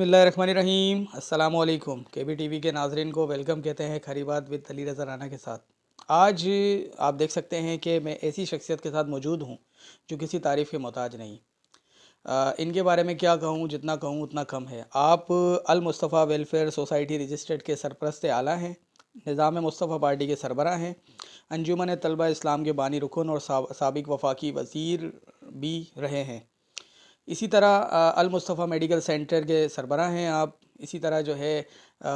بسم اللہ الرحمن الرحیم۔ السلام علیکم۔ کے بی ٹی وی کے ناظرین کو ویلکم کہتے ہیں خیری بات ود علی رضا رانا کے ساتھ۔ آج آپ دیکھ سکتے ہیں کہ میں ایسی شخصیت کے ساتھ موجود ہوں جو کسی تعریف کے محتاج نہیں۔ ان کے بارے میں کیا کہوں، جتنا کہوں اتنا کم ہے۔ آپ المصطفیٰ ویلفیئر سوسائٹی رجسٹرڈ کے سرپرست اعلیٰ ہیں، نظام مصطفیٰ پارٹی کے سربراہ ہیں، انجمن طلبہ اسلام کے بانی رکن اور سابق وفاقی وزیر بھی رہے ہیں۔ اسی طرح المصطفیٰ میڈیکل سینٹر کے سربراہ ہیں آپ۔ اسی طرح جو ہے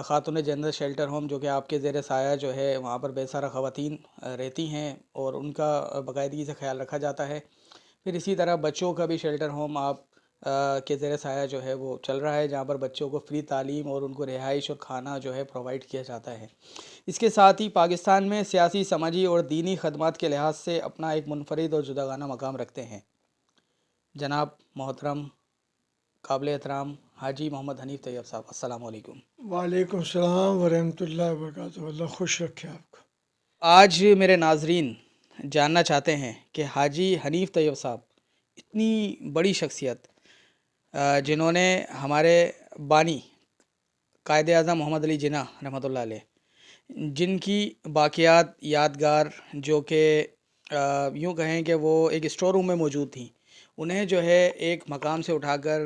خاتون جنرل شیلٹر ہوم جو کہ آپ کے زیر سایہ جو ہے وہاں پر بے سارا خواتین رہتی ہیں اور ان کا باقاعدگی سے خیال رکھا جاتا ہے۔ پھر اسی طرح بچوں کا بھی شیلٹر ہوم آپ کے زیر سایہ جو ہے وہ چل رہا ہے، جہاں پر بچوں کو فری تعلیم اور ان کو رہائش اور کھانا جو ہے پرووائڈ کیا جاتا ہے۔ اس کے ساتھ ہی پاکستان میں سیاسی، سماجی اور دینی خدمات کے لحاظ سے اپنا ایک منفرد اور جداگانہ مقام رکھتے ہیں جناب محترم قابل احترام حاجی محمد حنیف طیب صاحب۔ السلام علیکم۔ وعلیکم السلام ورحمۃ اللہ وبرکاتہ۔ اللہ خوش رکھے آپ کو۔ آج میرے ناظرین جاننا چاہتے ہیں کہ حاجی حنیف طیب صاحب اتنی بڑی شخصیت جنہوں نے ہمارے بانی قائد اعظم محمد علی جناح رحمۃ اللہ علیہ، جن کی باقیات یادگار جو کہ یوں کہیں کہ وہ ایک اسٹور روم میں موجود تھیں، انہیں جو ہے ایک مقام سے اٹھا کر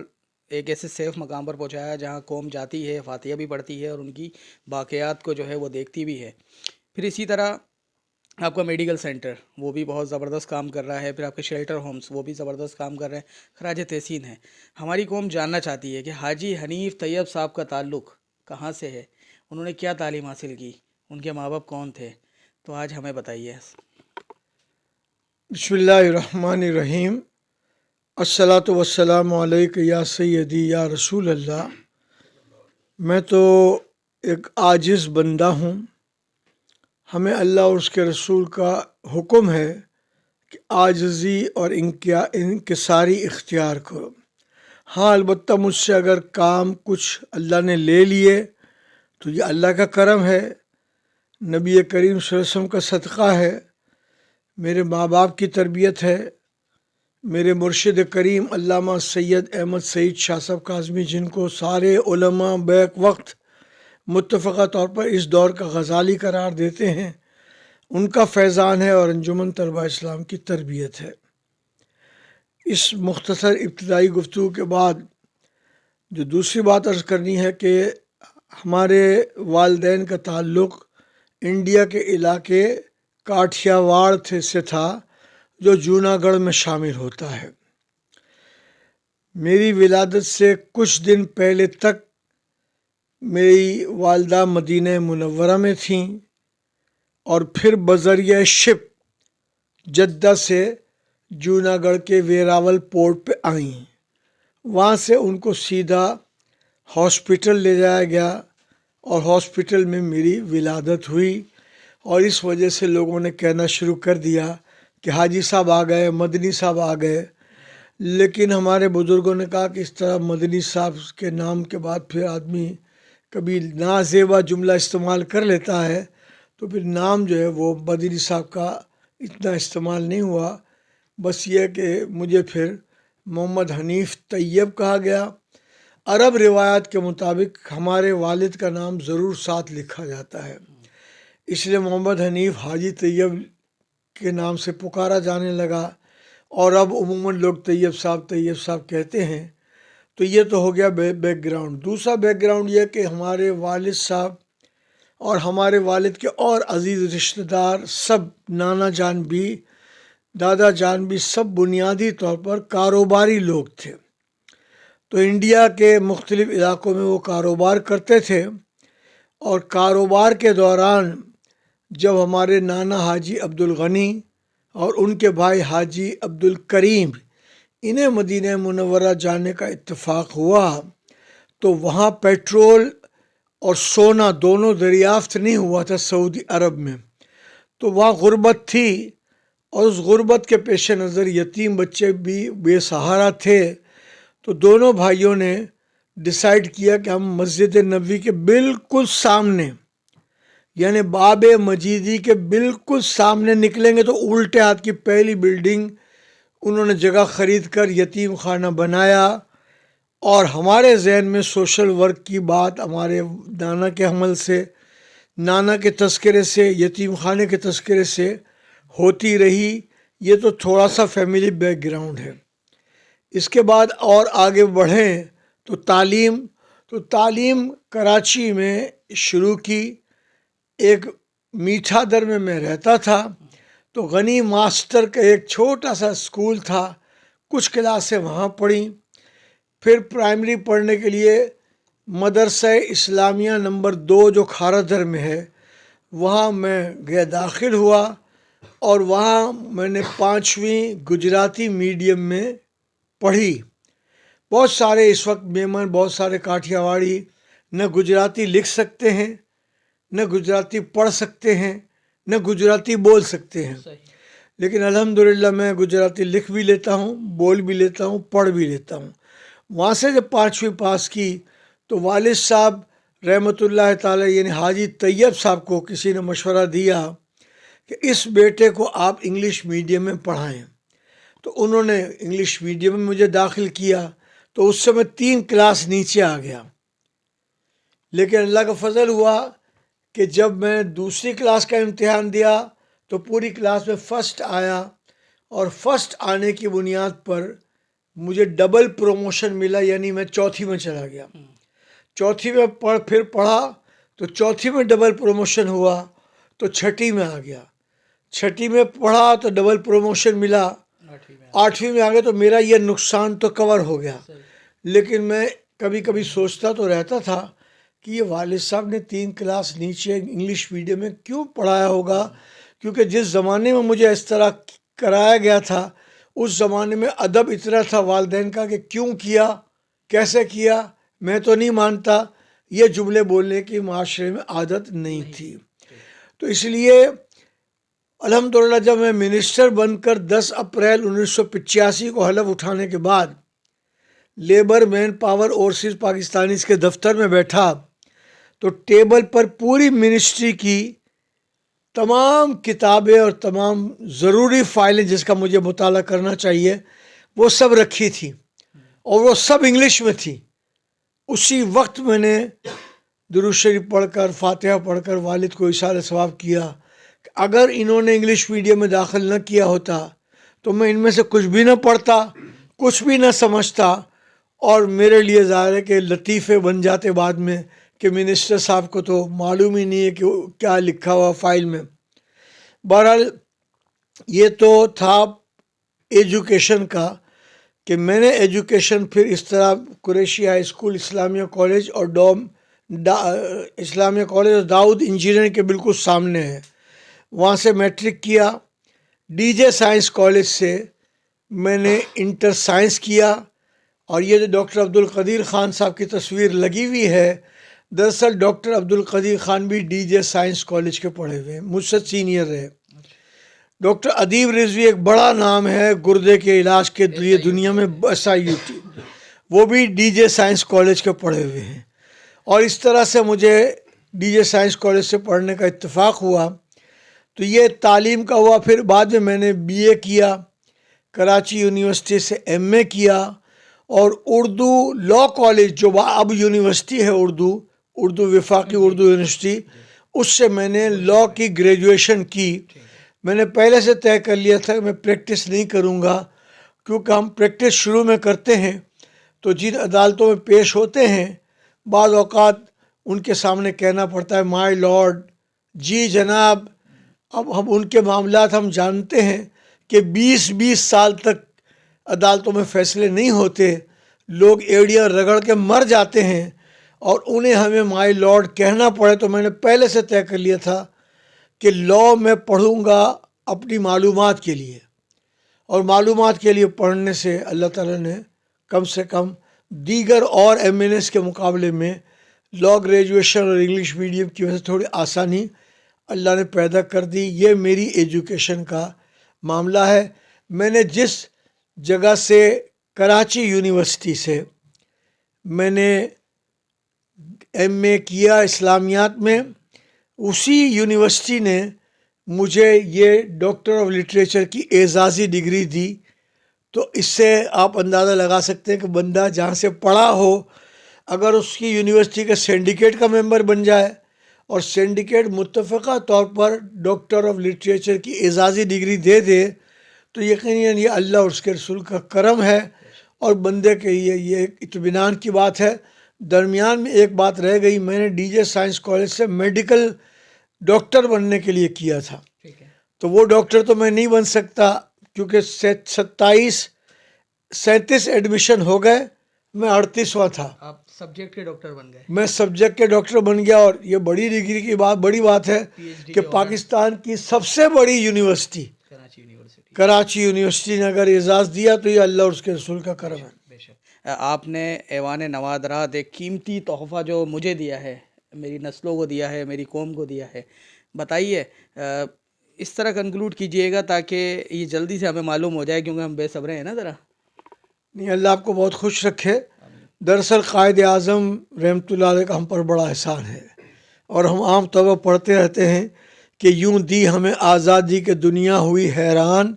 ایک ایسے سیف مقام پر پہنچایا جہاں قوم جاتی ہے، فاتحہ بھی پڑھتی ہے اور ان کی باقیات کو جو ہے وہ دیکھتی بھی ہے۔ پھر اسی طرح آپ کا میڈیکل سینٹر وہ بھی بہت زبردست کام کر رہا ہے، پھر آپ کے شیلٹر ہومز وہ بھی زبردست کام کر رہے ہیں، خراج تحسین ہے۔ ہماری قوم جاننا چاہتی ہے کہ حاجی حنیف طیب صاحب کا تعلق کہاں سے ہے، انہوں نے کیا تعلیم حاصل کی، ان کے ماں باپ کون تھے، تو آج ہمیں بتائیے۔ بسم اللہ الرحمن الرحیم۔ الصلاۃ والسلام علیک یا سیدی یا رسول اللہ۔ میں تو ایک عاجز بندہ ہوں، ہمیں اللہ اور اس کے رسول کا حکم ہے کہ عاجزی اور انکساری اختیار کرو۔ ہاں البتہ مجھ سے اگر کام کچھ اللہ نے لے لیے تو یہ اللہ کا کرم ہے، نبی کریم صلی اللہ علیہ وسلم کا صدقہ ہے، میرے ماں باپ کی تربیت ہے، میرے مرشد کریم علامہ سید احمد سعید شاہ صاحب کاظمی، جن کو سارے علماء بیک وقت متفقہ طور پر اس دور کا غزالی قرار دیتے ہیں، ان کا فیضان ہے اور انجمن طلبہ اسلام کی تربیت ہے۔ اس مختصر ابتدائی گفتگو کے بعد جو دوسری بات عرض کرنی ہے کہ ہمارے والدین کا تعلق انڈیا کے علاقے کاٹھیا واڑ سے تھا جو جوناگڑھ میں شامل ہوتا ہے۔ میری ولادت سے کچھ دن پہلے تک میری والدہ مدینہ منورہ میں تھیں اور پھر بذریعہ شپ جدہ سے جوناگڑھ کے ویراول پورٹ پہ آئیں۔ وہاں سے ان کو سیدھا ہاسپٹل لے جایا گیا اور ہاسپٹل میں میری ولادت ہوئی، اور اس وجہ سے لوگوں نے کہنا شروع کر دیا کہ حاجی صاحب آ گئے، مدنی صاحب آ گئے۔ لیکن ہمارے بزرگوں نے کہا کہ اس طرح مدنی صاحب کے نام کے بعد پھر آدمی کبھی نازیبا جملہ استعمال کر لیتا ہے، تو پھر نام جو ہے وہ مدنی صاحب کا اتنا استعمال نہیں ہوا، بس یہ کہ مجھے پھر محمد حنیف طیب کہا گیا۔ عرب روایات کے مطابق ہمارے والد کا نام ضرور ساتھ لکھا جاتا ہے، اس لیے محمد حنیف حاجی طیب کے نام سے پکارا جانے لگا، اور اب عموماً لوگ طیب صاحب کہتے ہیں۔ تو یہ تو ہو گیا بیک گراؤنڈ۔ دوسرا بیک گراؤنڈ یہ کہ ہمارے والد صاحب اور ہمارے والد کے اور عزیز رشتہ دار سب، نانا جان بھی، دادا جان بھی، سب بنیادی طور پر کاروباری لوگ تھے۔ تو انڈیا کے مختلف علاقوں میں وہ کاروبار کرتے تھے، اور کاروبار کے دوران جب ہمارے نانا حاجی عبدالغنی اور ان کے بھائی حاجی عبدالکریم انہیں مدینہ منورہ جانے کا اتفاق ہوا، تو وہاں پیٹرول اور سونا دونوں دریافت نہیں ہوا تھا سعودی عرب میں، تو وہاں غربت تھی، اور اس غربت کے پیش نظر یتیم بچے بھی بے سہارا تھے۔ تو دونوں بھائیوں نے ڈیسائیڈ کیا کہ ہم مسجد نبوی کے بالکل سامنے، یعنی باب مجیدی کے بالکل سامنے نکلیں گے تو الٹے ہاتھ کی پہلی بلڈنگ انہوں نے جگہ خرید کر یتیم خانہ بنایا، اور ہمارے ذہن میں سوشل ورک کی بات ہمارے نانا کے حمل سے، نانا کے تذکرے سے، یتیم خانے کے تذکرے سے ہوتی رہی. یہ تو تھوڑا سا فیملی بیک گراؤنڈ ہے. اس کے بعد اور آگے بڑھیں تو تعلیم کراچی میں شروع کی. ایک میٹھا در میں رہتا تھا تو غنی ماسٹر کا ایک چھوٹا سا اسکول تھا، کچھ کلاسیں وہاں پڑھیں. پھر پرائمری پڑھنے کے لیے مدرسہ اسلامیہ نمبر 2 جو کھارا در میں ہے وہاں میں گیا، داخل ہوا، اور وہاں میں نے 5ویں گجراتی میڈیم میں پڑھی. بہت سارے اس وقت مہمان، بہت سارے کاٹھیا واڑی نہ گجراتی لکھ سکتے ہیں، نہ گجراتی پڑھ سکتے ہیں، نہ گجراتی بول سکتے ہیں. لیکن الحمدللہ میں گجراتی لکھ بھی لیتا ہوں، بول بھی لیتا ہوں، پڑھ بھی لیتا ہوں. وہاں سے جب 5ویں پاس کی تو والد صاحب رحمۃ اللہ تعالی یعنی حاجی طیب صاحب کو کسی نے مشورہ دیا کہ اس بیٹے کو آپ انگلش میڈیم میں پڑھائیں. تو انہوں نے انگلش میڈیم میں مجھے داخل کیا. تو اس سے میں 3 کلاس نیچے آ گیا. لیکن اللہ کا فضل ہوا کہ جب میں دوسری کلاس کا امتحان دیا تو پوری کلاس میں فرسٹ آیا، اور فرسٹ آنے کی بنیاد پر مجھے ڈبل پروموشن ملا، یعنی میں چوتھی میں چلا گیا. چوتھی میں پھر پڑھا تو چوتھی میں ڈبل پروموشن ہوا تو چھٹی میں آ گیا. چھٹی میں پڑھا تو ڈبل پروموشن ملا، 8ویں میں آ گیا تو میرا یہ نقصان تو کور ہو گیا. لیکن میں کبھی کبھی سوچتا تو رہتا تھا کہ یہ والد صاحب نے 3 کلاس نیچے انگلش میڈیم میں کیوں پڑھایا ہوگا، کیونکہ جس زمانے میں مجھے اس طرح کرایا گیا تھا اس زمانے میں ادب اتنا تھا والدین کا کہ کیوں کیا، کیسے کیا، میں تو نہیں مانتا. یہ جملے بولنے کی معاشرے میں عادت نہیں تھی. تو اس لیے الحمدللہ جب میں منسٹر بن کر 10 اپریل 1985 کو حلف اٹھانے کے بعد labour man power overseas Pakistanis کے دفتر میں بیٹھا تو ٹیبل پر پوری منسٹری کی تمام کتابیں اور تمام ضروری فائلیں جس کا مجھے مطالعہ کرنا چاہیے وہ سب رکھی تھی، اور وہ سب انگلش میں تھی. اسی وقت میں نے درود شریف پڑھ کر، فاتحہ پڑھ کر والد کو اظہار ثواب کیا کہ اگر انہوں نے انگلش میڈیم میں داخل نہ کیا ہوتا تو میں ان میں سے کچھ بھی نہ پڑھتا، کچھ بھی نہ سمجھتا، اور میرے لیے ظاہر ہے کہ لطیفے بن جاتے بعد میں کہ منسٹر صاحب کو تو معلوم ہی نہیں ہے کہ کیا لکھا ہوا فائل میں. بہرحال یہ تو تھا ایجوکیشن کا کہ میں نے ایجوکیشن پھر اس طرح قریشی ہائی اسکول، اسلامیہ کالج اور اسلامیہ کالج اور داؤد انجینئرنگ کے بالکل سامنے ہے، وہاں سے میٹرک کیا. ڈی جے سائنس کالج سے میں نے انٹر سائنس کیا. اور یہ جو ڈاکٹر عبدالقدیر خان صاحب کی تصویر لگی ہوئی ہے، دراصل ڈاکٹر عبدالقدیر خان بھی ڈی جے سائنس کالج کے پڑھے ہوئے ہیں، مجھ سے سینئر رہے. ڈاکٹر ادیب رضوی ایک بڑا نام ہے گردے کے علاج کے لیے دنیا میں، SIUT، وہ بھی ڈی جے سائنس کالج کے پڑھے ہوئے ہیں. اور اس طرح سے مجھے ڈی جے سائنس کالج سے پڑھنے کا اتفاق ہوا. تو یہ تعلیم کا ہوا. پھر بعد میں نے BA کیا، کراچی یونیورسٹی سے MA کیا، اور اردو لاء کالج جو اب یونیورسٹی ہے اردو وفاقی اردو یونیورسٹی، اس سے میں نے لاء کی گریجویشن کی. میں نے پہلے سے طے کر لیا تھا کہ میں پریکٹس نہیں کروں گا، کیونکہ ہم پریکٹس شروع میں کرتے ہیں تو جن عدالتوں میں پیش ہوتے ہیں بعض اوقات ان کے سامنے کہنا پڑتا ہے مائی لارڈ، جی جناب. اب ہم ان کے معاملات ہم جانتے ہیں کہ 20 سال تک عدالتوں میں فیصلے نہیں ہوتے، لوگ ایڑیاں رگڑ کے مر جاتے ہیں، اور انہیں ہمیں مائی لارڈ کہنا پڑے. تو میں نے پہلے سے طے کر لیا تھا کہ لاء میں پڑھوں گا اپنی معلومات کے لیے، اور معلومات کے لیے پڑھنے سے اللہ تعالیٰ نے کم سے کم دیگر اور MNS کے مقابلے میں لاء گریجویشن اور انگلش میڈیم کی وجہ سے تھوڑی آسانی اللہ نے پیدا کر دی. یہ میری ایجوکیشن کا معاملہ ہے. میں نے جس جگہ سے کراچی یونیورسٹی سے میں نے MA کیا اسلامیات میں، اسی یونیورسٹی نے مجھے یہ ڈاکٹر آف لٹریچر کی اعزازی ڈگری دی تو اس سے آپ اندازہ لگا سکتے ہیں کہ بندہ جہاں سے پڑھا ہو اگر اس کی یونیورسٹی کے سینڈیکیٹ کا ممبر بن جائے اور سینڈیکیٹ متفقہ طور پر ڈاکٹر آف لٹریچر کی اعزازی ڈگری دے دے تو یقیناً یہ اللہ اور اس کے رسول کا کرم ہے اور بندے کے لیے یہ ایک اطمینان کی بات ہے۔ درمیان میں ایک بات رہ گئی، میں نے ڈی جے سائنس کالج سے میڈیکل ڈاکٹر بننے کے لیے کیا تھا، تو وہ ڈاکٹر تو میں نہیں بن سکتا کیونکہ 37 ایڈمیشن ہو گئے، میں 38واں تھا۔ آپ سبجیکٹ کے ڈاکٹر بن گئے؟ میں سبجیکٹ کے ڈاکٹر بن گیا، اور یہ بڑی ڈگری کی بڑی بات ہے کہ پاکستان کی سب سے بڑی یونیورسٹی کراچی یونیورسٹی نے اگر اعزاز دیا تو یہ اللہ اور اس کے رسول کا کرم ہے۔ بے شک آپ نے ایوان نوادرات ایک قیمتی تحفہ جو مجھے دیا ہے، میری نسلوں کو دیا ہے، میری قوم کو دیا ہے، بتائیے اس طرح کنکلوڈ کیجئے گا تاکہ یہ جلدی سے ہمیں معلوم ہو جائے، کیونکہ ہم بے صبرے ہیں نا ذرا۔ نہیں، اللہ آپ کو بہت خوش رکھے۔ دراصل قائد اعظم رحمۃ اللہ علیہ کا ہم پر بڑا احسان ہے، اور ہم عام طور پر پڑھتے رہتے ہیں کہ یوں دی ہمیں آزادی کہ دنیا ہوئی حیران،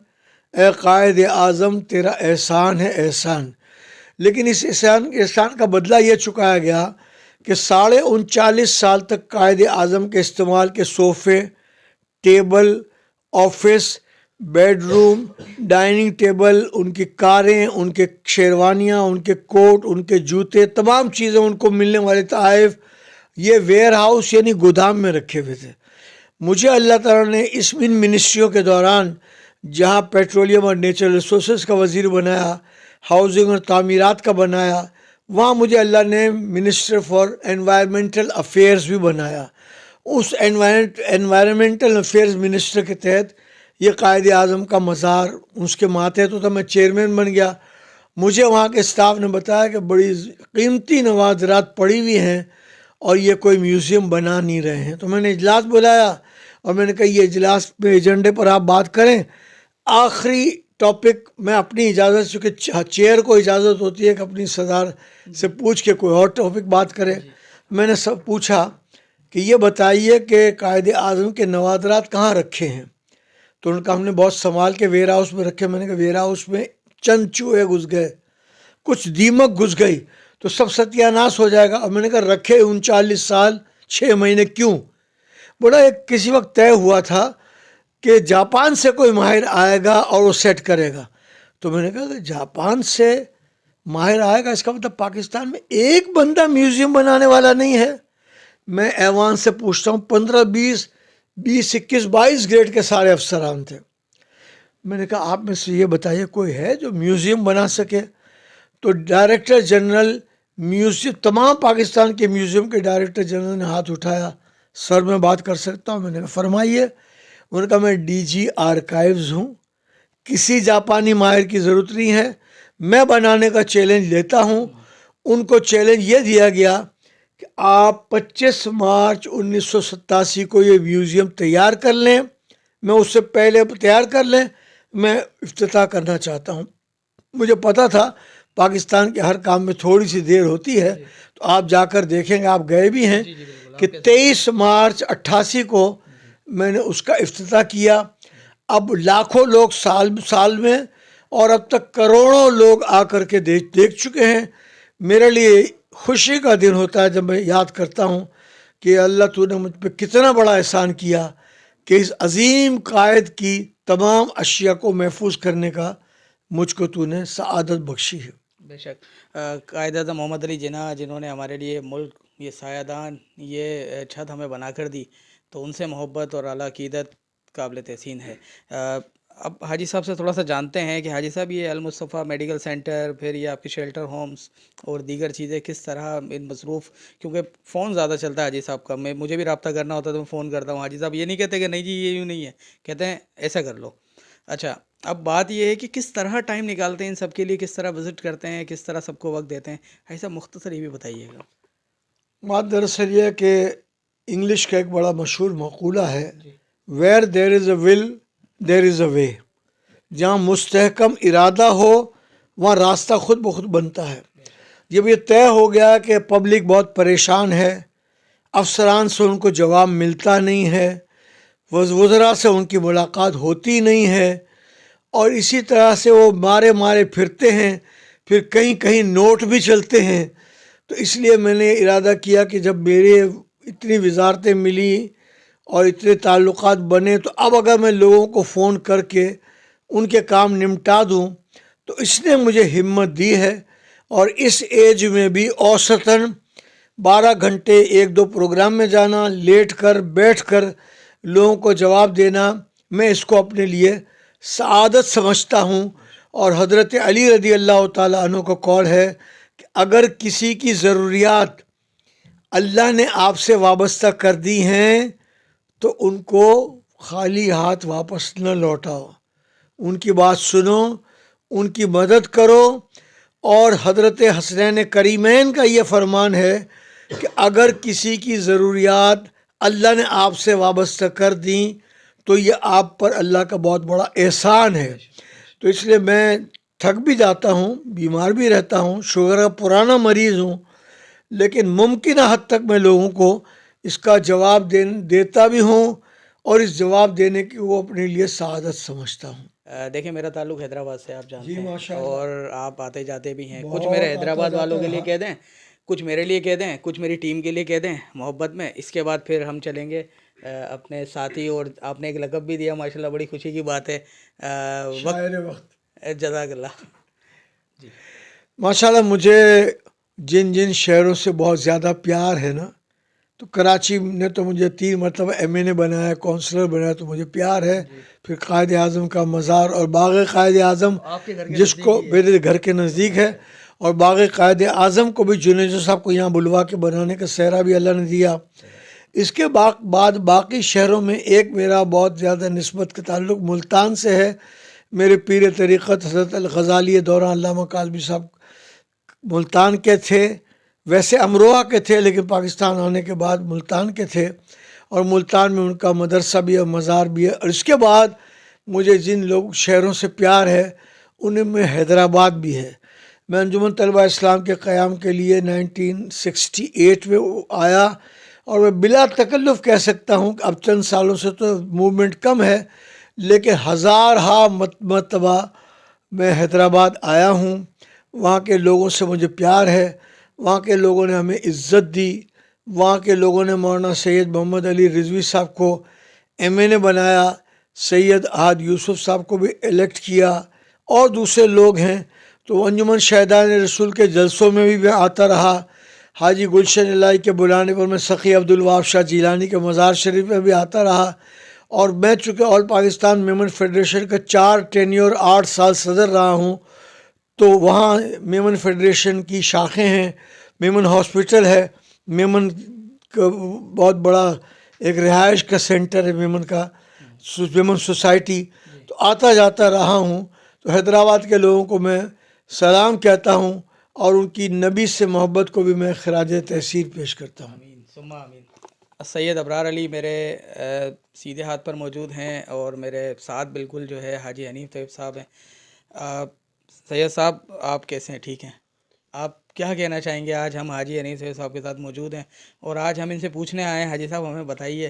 اے قائد اعظم تیرا احسان ہے احسان۔ لیکن اس احسان کا بدلہ یہ چکایا گیا کہ 39.5 سال تک قائد اعظم کے استعمال کے صوفے، table, office, bed room, dining table, ان کی کاریں، ان کے شیروانیاں، ان کے کوٹ، ان کے جوتے، تمام چیزیں، ان کو ملنے والے تحائف، یہ ویئر ہاؤس یعنی گودام میں رکھے ہوئے تھے۔ مجھے اللہ تعالیٰ نے ان منسٹریوں کے دوران جہاں پیٹرولیم اور نیچرل ریسورسز کا وزیر بنایا، ہاؤسنگ اور تعمیرات کا بنایا، وہاں مجھے اللہ نے منسٹر فار انوائرمنٹل افیئرز بھی بنایا۔ اس انوائرمنٹل افیئرز منسٹر کے تحت یہ قائد اعظم کا مزار، اس کے ماتحت تو میں چیئرمین بن گیا۔ مجھے وہاں کے اسٹاف نے بتایا کہ بڑی قیمتی نوادرات پڑی ہوئی ہیں اور یہ کوئی میوزیم بنا نہیں رہے ہیں، تو میں نے اجلاس بلایا اور میں نے کہا یہ اجلاس پہ ایجنڈے پر آپ بات کریں، آخری ٹاپک میں اپنی اجازت، چونکہ چیئر کو اجازت ہوتی ہے کہ اپنی صدر سے پوچھ کے کوئی اور ٹاپک بات کرے۔ میں نے سب پوچھا کہ یہ بتائیے کہ قائد اعظم کے نوادرات کہاں رکھے ہیں، تو ان کا ہم نے بہت سنبھال کے ویئر ہاؤس میں رکھے۔ میں نے کہا ویئر ہاؤس میں چند چوہے گھس گئے، کچھ دیمک گھس گئی تو سب ستیہ ناش ہو جائے گا۔ اور میں نے کہا رکھے 39 سال 6 مہینے کیوں؟ بڑا ایک کسی وقت طے ہوا تھا کہ جاپان سے کوئی ماہر آئے گا اور وہ سیٹ کرے گا، تو میں نے کہا کہ جاپان سے ماہر آئے گا، اس کا مطلب پاکستان میں ایک بندہ میوزیم بنانے والا نہیں ہے۔ میں ایوان سے پوچھتا ہوں، 15 20 21 22 گریڈ کے سارے افسران تھے۔ میں نے کہا آپ میں سے یہ بتائیے کوئی ہے جو میوزیم بنا سکے؟ تو ڈائریکٹر جنرل میوزیم، تمام پاکستان کے میوزیم کے ڈائریکٹر جنرل نے ہاتھ اٹھایا، سر میں بات کر سکتا ہوں؟ میں نے کہا فرمائیے۔ انہوں نے کہا میں ڈی جی آرکائیوز ہوں، کسی جاپانی ماہر کی ضرورت نہیں ہے، میں بنانے کا چیلنج لیتا ہوں۔ ان کو چیلنج یہ دیا گیا کہ آپ 25 مارچ 1987 کو یہ میوزیم تیار کر لیں، میں اس سے پہلے تیار کر لیں، میں افتتاح کرنا چاہتا ہوں۔ مجھے پتا تھا پاکستان کے ہر کام میں تھوڑی سی دیر ہوتی ہے، تو آپ جا کر دیکھیں گے، آپ گئے بھی ہیں کہ 23 مارچ 88 کو میں نے اس کا افتتاح کیا۔ اب لاکھوں لوگ سال میں، اور اب تک کروڑوں لوگ آ کر کے دیکھ چکے ہیں۔ میرے لیے خوشی کا دن ہوتا ہے جب میں یاد کرتا ہوں کہ اللہ تو نے مجھ پہ کتنا بڑا احسان کیا کہ اس عظیم قائد کی تمام اشیاء کو محفوظ کرنے کا مجھ کو تو نے سعادت بخشی ہے۔ بے شک قائد اعظم محمد علی جناح جنہوں نے ہمارے لیے ملک، یہ سایہ دان، یہ چھت ہمیں بنا کر دی، تو ان سے محبت اور اعلیٰ عقیدت قابل تحسین ہے۔ اب حاجی صاحب سے تھوڑا سا جانتے ہیں کہ حاجی صاحب یہ المصطفیٰ میڈیکل سینٹر، پھر یہ آپ کے شیلٹر ہومز اور دیگر چیزیں کس طرح ان مصروف، کیونکہ فون زیادہ چلتا ہے حاجی صاحب کا، مجھے بھی رابطہ کرنا ہوتا ہے تو میں فون کرتا ہوں، حاجی صاحب یہ نہیں کہتے کہ نہیں جی یہ یوں نہیں ہے، کہتے ہیں ایسا کر لو۔ اچھا اب بات یہ ہے کہ کس طرح ٹائم نکالتے ہیں ان سب کے لیے، کس طرح وزٹ کرتے ہیں، کس طرح سب کو وقت دیتے ہیں، حاجی صاحب مختصر یہ بھی بتائیے گا۔ بات دراصل یہ ہے کہ انگلش کا ایک بڑا مشہور مقولہ ہے، ویئر دیر از اے ول دیر از اے وے، جہاں مستحکم ارادہ ہو وہاں راستہ خود بخود بنتا ہے۔ جب یہ طے ہو گیا کہ پبلک بہت پریشان ہے، افسران سے ان کو جواب ملتا نہیں ہے، وزراء سے ان کی ملاقات ہوتی نہیں ہے، اور اسی طرح سے وہ مارے مارے پھرتے ہیں، پھر کہیں کہیں نوٹ بھی چلتے ہیں. تو اس لیے میں نے ارادہ کیا کہ جب میرے اتنی وزارتیں ملی اور اتنے تعلقات بنے، تو اب اگر میں لوگوں کو فون کر کے ان کے کام نمٹا دوں تو اس نے مجھے ہمت دی ہے. اور اس ایج میں بھی اوسطاً 12 گھنٹے 1-2 پروگرام میں جانا، لیٹ کر بیٹھ کر لوگوں کو جواب دینا، میں اس کو اپنے لیے سعادت سمجھتا ہوں. اور حضرت علی رضی اللہ تعالیٰ عنہ کا قول ہے کہ اگر کسی کی ضروریات اللہ نے آپ سے وابستہ کر دی ہیں تو ان کو خالی ہاتھ واپس نہ لوٹاؤ، ان کی بات سنو، ان کی مدد کرو. اور حضرت حسنین کریمین کا یہ فرمان ہے کہ اگر کسی کی ضروریات اللہ نے آپ سے وابستہ کر دیں تو یہ آپ پر اللہ کا بہت بڑا احسان ہے. تو اس لیے میں تھک بھی جاتا ہوں، بیمار بھی رہتا ہوں، شوگر کا پرانا مریض ہوں، لیکن ممکنہ حد تک میں لوگوں کو اس کا جواب دیتا بھی ہوں اور اس جواب دینے کی وہ اپنے لیے سعادت سمجھتا ہوں. دیکھیں میرا تعلق حیدرآباد سے آپ جانتے جی ہیں، ماشاء اللہ. اور آپ آتے جاتے بھی ہیں. کچھ بہت میرے آتا حیدرآباد جاتا والوں کے لیے رہا. کہہ دیں، کچھ میرے لیے کہہ دیں، کچھ میری ٹیم کے لیے کہہ دیں محبت میں. اس کے بعد پھر ہم چلیں گے اپنے ساتھی. اور آپ نے ایک لقب بھی دیا، ماشاءاللہ بڑی خوشی کی بات ہے. شاعر وقت. جزاک اللہ. جی ماشاءاللہ مجھے جن شہروں سے بہت زیادہ پیار ہے نا، تو کراچی نے تو مجھے 3 مرتبہ ایم این اے بنایا، کونسلر بنایا، تو مجھے پیار ہے. پھر قائد اعظم کا مزار اور باغ قائد اعظم آپ کے گھر کے جس کو میرے گھر کے نزدیک ہے، اور باغ قائد اعظم کو بھی جنیجو صاحب کو یہاں بلوا کے بنانے کا سہرا بھی اللہ نے دیا. اس کے بعد باقی شہروں میں ایک میرا بہت زیادہ نسبت کا تعلق ملتان سے ہے. میرے پیر طریقت حضرت الغزالی دوران علامہ کاظمی صاحب ملتان کے تھے، ویسے امروہہ کے تھے لیکن پاکستان آنے کے بعد ملتان کے تھے، اور ملتان میں ان کا مدرسہ بھی ہے، مزار بھی ہے. اور اس کے بعد مجھے جن لوگ شہروں سے پیار ہے ان میں حیدرآباد بھی ہے. میں انجمن طلبہ اسلام کے قیام کے لیے 1968 میں آیا، اور میں بلا تکلف کہہ سکتا ہوں کہ اب چند سالوں سے تو موومنٹ کم ہے، لیکن ہزارہا مرتبہ میں حیدرآباد آیا ہوں. وہاں کے لوگوں سے مجھے پیار ہے، وہاں کے لوگوں نے ہمیں عزت دی. وہاں کے لوگوں نے مولانا سید محمد علی رضوی صاحب کو ایم این اے بنایا، سید احد یوسف صاحب کو بھی الیکٹ کیا، اور دوسرے لوگ ہیں. تو انجمن شہدان رسول کے جلسوں میں بھی میں آتا رہا. حاجی گلشن الہی کے بلانے پر میں سخی عبدالوہاب شاہ جیلانی کے مزار شریف میں بھی آتا رہا. اور میں چونکہ آل پاکستان میمن فیڈریشن کا 4 ٹینیور 8 سال صدر رہا ہوں، تو وہاں میمن فیڈریشن کی شاخیں ہیں، میمن ہاسپٹل ہے، میمن کا بہت بڑا ایک رہائش کا سینٹر ہے، میمن سوسائٹی. تو آتا جاتا رہا ہوں. تو حیدرآباد کے لوگوں کو میں سلام کہتا ہوں، اور ان کی نبی سے محبت کو بھی میں خراج تحسین پیش کرتا ہوں. آمین ثم آمین. سید ابرار علی میرے سیدھے ہاتھ پر موجود ہیں، اور میرے ساتھ بالکل جو ہے حاجی حنیف طیب صاحب ہیں. سید صاحب آپ کیسے ہیں؟ ٹھیک ہیں؟ آپ کیا کہنا چاہیں گے؟ آج ہم حاجی حنیف طیب صاحب کے ساتھ موجود ہیں، اور آج ہم ان سے پوچھنے آئے ہیں، حاجی صاحب ہمیں بتائیے،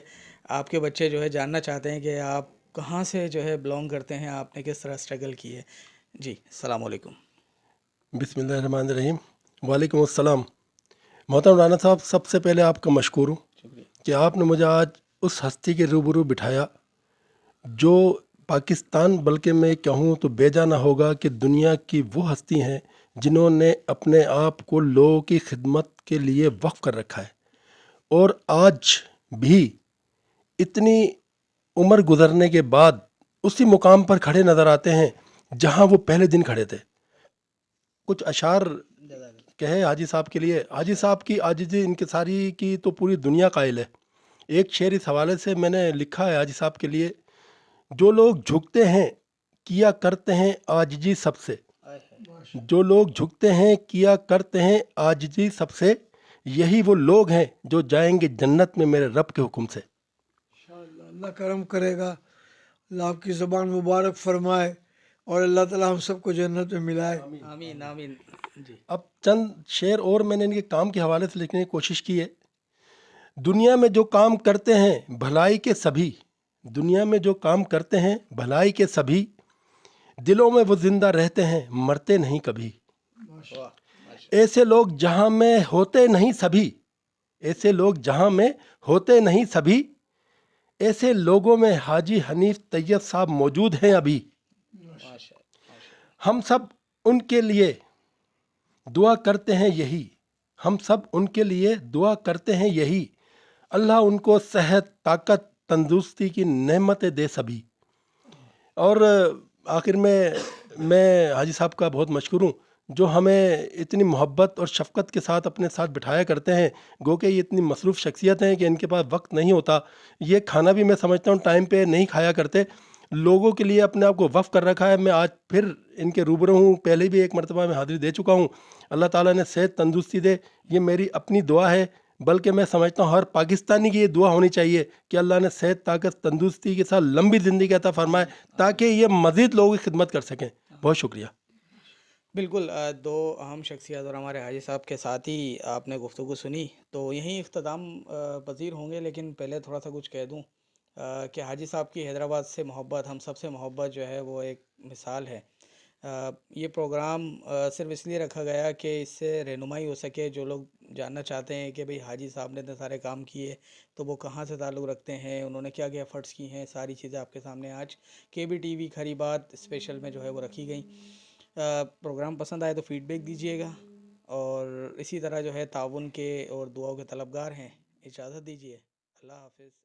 آپ کے بچے جو ہے جاننا چاہتے ہیں کہ آپ کہاں سے جو ہے بلونگ کرتے ہیں، آپ نے کس طرح اسٹرگل کی ہے. جی السلام علیکم. بسم اللہ الرحمن الرحیم. وعلیکم السلام. محترم رانا صاحب، سب سے پہلے آپ کا مشکور ہوں کہ آپ نے مجھے آج اس ہستی کے روبرو بٹھایا جو پاکستان، بلکہ میں کہوں تو بے جا نہ ہوگا کہ دنیا کی وہ ہستی ہیں جنہوں نے اپنے آپ کو لوگوں کی خدمت کے لیے وقف کر رکھا ہے، اور آج بھی اتنی عمر گزرنے کے بعد اسی مقام پر کھڑے نظر آتے ہیں جہاں وہ پہلے دن کھڑے تھے. کچھ اشعار کہے حاجی صاحب کے لیے. حاجی صاحب کی عاجزی انکساری کی تو پوری دنیا قائل ہے. ایک شعر اس حوالے سے میں نے لکھا ہے حاجی صاحب کے لیے: جو لوگ جھکتے ہیں کیا کرتے ہیں عاجزی سب سے، جو لوگ جھکتے ہیں کیا کرتے ہیں عاجزی سب سے، یہی وہ لوگ ہیں جو جائیں گے جنت میں میرے رب کے حکم سے. انشاءاللہ اللہ کرم کرے گا، اللہ آپ کی زبان مبارک فرمائے، اور اللہ تعالی ہم سب کو جنت میں ملائے. آمین آمین. جی اب چند شعر اور میں نے ان کے کام کے حوالے سے لکھنے کی کوشش کی ہے. دنیا میں جو کام کرتے ہیں بھلائی کے سبھی، دنیا میں جو کام کرتے ہیں بھلائی کے سبھی، دلوں میں وہ زندہ رہتے ہیں، مرتے نہیں کبھی۔ ایسے لوگ جہاں میں ہوتے نہیں سبھی، ایسے لوگ جہاں میں ہوتے نہیں سبھی، ایسے لوگوں میں حاجی حنیف طیب صاحب موجود ہیں ابھی۔ ہم سب ان کے لیے دعا کرتے ہیں یہی، ہم سب ان کے لیے دعا کرتے ہیں یہی، اللہ ان کو صحت، طاقت، تندرستی کی نعمتیں دے سبھی۔ اور آخر میں حاجی صاحب کا بہت مشکور ہوں جو ہمیں اتنی محبت اور شفقت کے ساتھ اپنے ساتھ بٹھایا کرتے ہیں۔ گو کہ یہ اتنی مصروف شخصیت ہیں کہ ان کے پاس وقت نہیں ہوتا، یہ کھانا بھی میں سمجھتا ہوں ٹائم پہ نہیں کھایا کرتے، لوگوں کے لیے اپنے آپ کو وقف کر رکھا ہے۔ میں آج پھر ان کے روبرو ہوں، پہلے بھی ایک مرتبہ میں حاضری دے چکا ہوں۔ اللہ تعالیٰ نے صحت تندرستی دے، یہ میری اپنی دعا ہے، بلکہ میں سمجھتا ہوں ہر پاکستانی کی یہ دعا ہونی چاہیے کہ اللہ نے صحت، طاقت، تندرستی کے ساتھ لمبی زندگی عطا فرمائے تاکہ یہ مزید لوگوں کی خدمت کر سکیں۔ بہت شکریہ۔ بالکل، دو اہم شخصیت اور ہمارے حاجی صاحب کے ساتھ ہی آپ نے گفتگو سنی، تو یہیں اختتام پذیر ہوں گے، لیکن پہلے تھوڑا سا کچھ کہہ دوں کہ حاجی صاحب کی حیدرآباد سے محبت، ہم سب سے محبت جو ہے وہ ایک مثال ہے۔ یہ پروگرام صرف اس لیے رکھا گیا کہ اس سے رہنمائی ہو سکے، جو لوگ جاننا چاہتے ہیں کہ بھئی حاجی صاحب نے اتنے سارے کام کیے تو وہ کہاں سے تعلق رکھتے ہیں، انہوں نے کیا کیا ایفرٹس کی ہیں، ساری چیزیں آپ کے سامنے آج کے بی ٹی وی کھری بات اسپیشل میں جو ہے وہ رکھی گئیں۔ پروگرام پسند آئے تو فیڈ بیک دیجیے گا، اور اسی طرح جو ہے تعاون کے اور دعاؤں کے طلبگار ہیں۔ اجازت دیجیے، اللہ حافظ۔